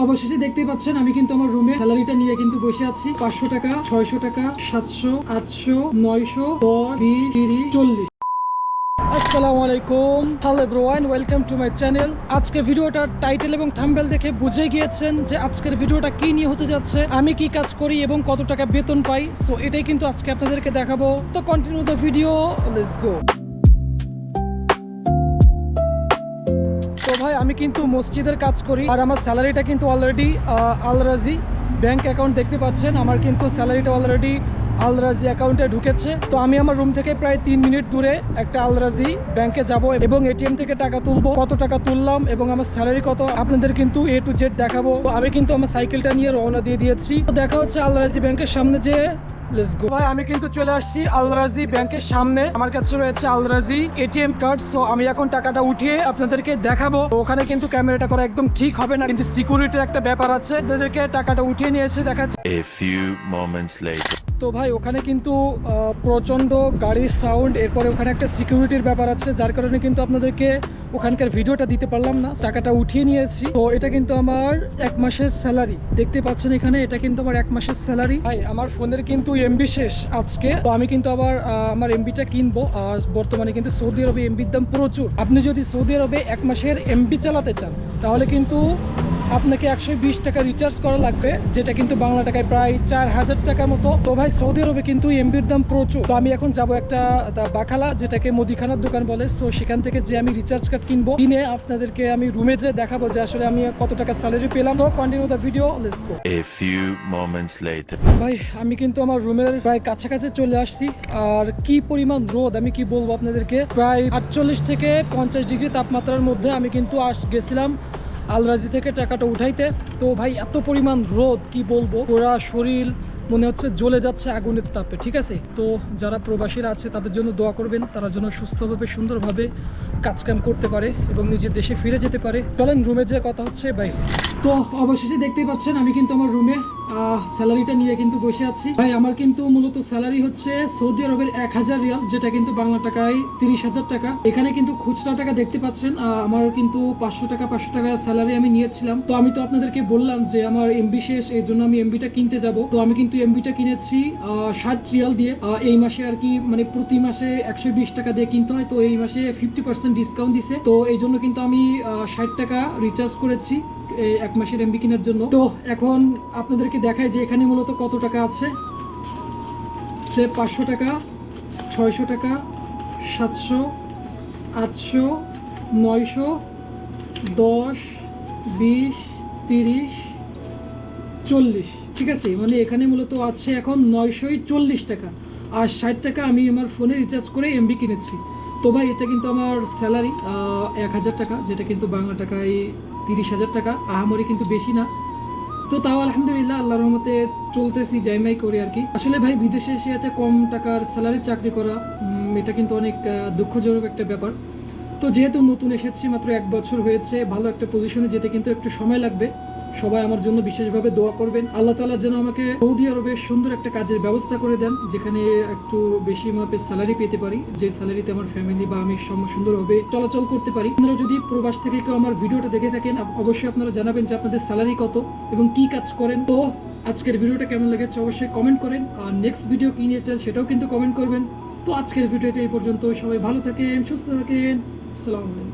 অবশেষে দেখতে পাচ্ছেন আমি কিন্তু আমার রুমে স্যালারিটা নিয়ে কিন্তু বসে আছি। 500 টাকা, 600 টাকা, 700, 800, 900, 10, 20, 30, 40। আসসালামু আলাইকুম, hello everyone, welcome to my channel. আজকে ভিডিওটার টাইটেল এবং থাম্বনেল দেখে বুঝে গিয়েছেন যে আজকের ভিডিওটা কি নিয়ে হতে যাচ্ছে, আমি কি কাজ করি এবং কত টাকা বেতন পাই। সো এটাই কিন্তু আজকে আপনাদেরকে দেখাবো। তো continue the video, let's go. তো ভাই আমি কিন্তু মসজিদের কাজ করি আর আমার স্যালারিটা কিন্তু অলরেডি আল রাজি ব্যাংক অ্যাকাউন্ট দেখতে পাচ্ছেন। আমার কিন্তু স্যালারিটা অলরেডি আল রাজি অ্যাকাউন্টে ঢুকেছে। তো আমি আমার রুম থেকে প্রায় 3 মিনিট দূরে একটা আল রাজি ব্যাংকে যাব এবং এটিএম থেকে টাকা তুলবো। কত টাকা তুললাম এবং আমার স্যালারি কত আপনাদের কিন্তু A to Z দেখাবো। তো আমি কিন্তু আমার সাইকেলটা নিয়ে রওনা দিয়ে দিয়েছি। তো দেখা হচ্ছে আল রাজি ব্যাংকের সামনে যে লেটস গো। ভাই আমি কিন্তু চলে আসছি আল রাজি ব্যাংকের সামনে। আমার কাছে রয়েছে আল রাজি এটিএম কার্ড। সো আমি এখন টাকাটা উঠিয়ে আপনাদেরকে দেখাবো। ওখানে কিন্তু ক্যামেরাটা করা একদম ঠিক হবে না, কিন্তু সিকিউরিটির একটা ব্যাপার আছে। আপনাদেরকে টাকাটা উঠিয়ে নিয়ে এসে দেখাচ্ছি। A few moments later. তো ভাই ওখানে কিন্তু প্রচন্ড গাড়ির সাউন্ড, এরপরে ওখানে একটা সিকিউরিটির ব্যাপার আছে, যার কারণে কিন্তু আপনাদেরকে ওখানকার ভিডিওটা দিতে পারলাম না। টাকাটা উঠিয়ে নিয়েছি। তো এটা কিন্তু আমার 1 মাসের স্যালারি দেখতে পাচ্ছেন এখানে। এটা কিন্তু আমার 1 মাসের স্যালারি। ভাই আমার ফোনের কিন্তু এমবি শেষ আজকে। তো আমি কিন্তু আবার আমার এমবিটা কিনবো। আর বর্তমানে কিন্তু সৌদি আরবে এমবির দাম প্রচুর। আপনি যদি সৌদি আরবে 1 মাসের এমবি চালাতে চান তাহলে কিন্তু আপনাকে 120 টাকা রিচার্জ করা লাগবে, যেটা কিন্তু বাংলা টাকায় প্রায় 4000 টাকার মতো। তো ভাই সৌদি আরবে কিন্তু এমবির দাম প্রচুর। তো আমি এখন যাব একটা বাখালা, যেটাকে মুদিখানার দোকান বলে। সো সেখান থেকে যে আমি রিচার্জ কার্ড কিনবো, কিনে আপনাদেরকে আমি রুমে যে দেখাবো যে আসলে আমি কত টাকা স্যালারি পেলাম। তো continue the video, let's go. A few moments later. ভাই আমি কিন্তু আমার রুমের প্রায় কাছাকাছি চলে আসছি। আর কি পরিমাণ রোদ আমি কি বলবো আপনাদেরকে, প্রায় 48 থেকে 50 ডিগ্রি তাপমাত্রার মধ্যে আমি কিন্তু গেছিলাম আল রাজি থেকে টাকাটা উঠাইতে। তো ভাই এত পরিমাণ রোদ কি বলবো, পুরা শরীর মনে হচ্ছে জ্বলে যাচ্ছে আগুনের তাপে। ঠিক আছে, তো যারা প্রবাসীরা আছে তাদের জন্য দোয়া করবেন, তারা যেন সুস্থভাবে সুন্দরভাবে কাজকাম করতে পারে এবং নিজের দেশে ফিরে যেতে পারে। চলেন রুমে যে কথা হচ্ছে ভাই। তো অবশেষে দেখতেই পাচ্ছেন আমি কিন্তু আমার রুমে স্যালারিটা নিয়ে কিন্তু বসে আছি। ভাই আমার কিন্তু মূলত স্যালারি হচ্ছে সৌদি আরবের 1000 রিয়াল, যেটা কিন্তু বাংলা টাকায় 30,000 টাকা। এখানে কিন্তু খুচরা টাকা দেখতে পাচ্ছেন আমার কিন্তু 500 টাকা স্যালারি আমি নিয়েছিলাম। তো আমি তো আপনাদেরকে বললাম যে আমার এমবি শেষ, এই জন্য আমি এমবিটা কিনতে যাব। তো আমি কিন্তু এমবিটা কিনেছি 60 রিয়াল দিয়ে। এই মাসে আর কি, মানে প্রতি মাসে 120 টাকা দিয়ে কিনতে হয়। তো এই মাসে 50% ডিসকাউন্ট দিছে। তো এই জন্য কিন্তু আমি 60 টাকা রিচার্জ করেছি 1 মাসের এমবি কেনার জন্য। তো এখন আপনাদেরকে দেখাই যে এখানে মূলত কত টাকা আছে। সে 500 টাকা, 600 টাকা, 700, 800, 900, 10, 20, 30, 40। ঠিক আছে, মানে এখানে মূলত আছে এখন 940 টাকা। আর 60 টাকা আমি আমার ফোনে রিচার্জ করে এমবি কিনেছি। তো ভাই এটা কিন্তু আমার স্যালারি 1000 টাকা, যেটা কিন্তু বাংলা টাকায় 30,000 টাকা। আহামরি কিন্তু বেশি না। তো তাও আলহামদুলিল্লাহ আল্লাহর রহমতে চলতেছি, যাইমাই করি আর কি। আসলে ভাই বিদেশে এসে এত কম টাকার স্যালারি চাকরি করা এটা কিন্তু অনেক দুঃখজনক একটা ব্যাপার। তো যেহেতু নতুন এসেছি, মাত্র 1 বছর হয়েছে, ভালো একটা পজিশনে যেতে কিন্তু একটু সময় লাগবে। সবাই আমার জন্য বিশেষভাবে দোয়া করবেন। আল্লাহ তাআলা যেন আমাকে সৌদি আরবে সুন্দর একটা কাজের ব্যবস্থা করে দেন, যেখানে একটু বেশি মাপের স্যালারি পেতে পারি, যে স্যালারিতে আমার ফ্যামিলি বা আমি সুন্দরভাবে চলাচল করতে পারি। আপনারা যদি প্রবাস থেকে কেউ আমার ভিডিওটা দেখে থাকেন, অবশ্যই আপনারা জানাবেন যে আপনাদের স্যালারি কত এবং কি কাজ করেন। তো আজকের ভিডিওটা কেমন লেগেছে অবশ্যই কমেন্ট করেন। আর নেক্সট ভিডিও কি নিয়ে চান সেটাও কিন্তু কমেন্ট করবেন। তো আজকের ভিডিওটা এই পর্যন্ত। সবাই ভালো থাকেন, সুস্থ থাকেন। আসসালামু আলাইকুম।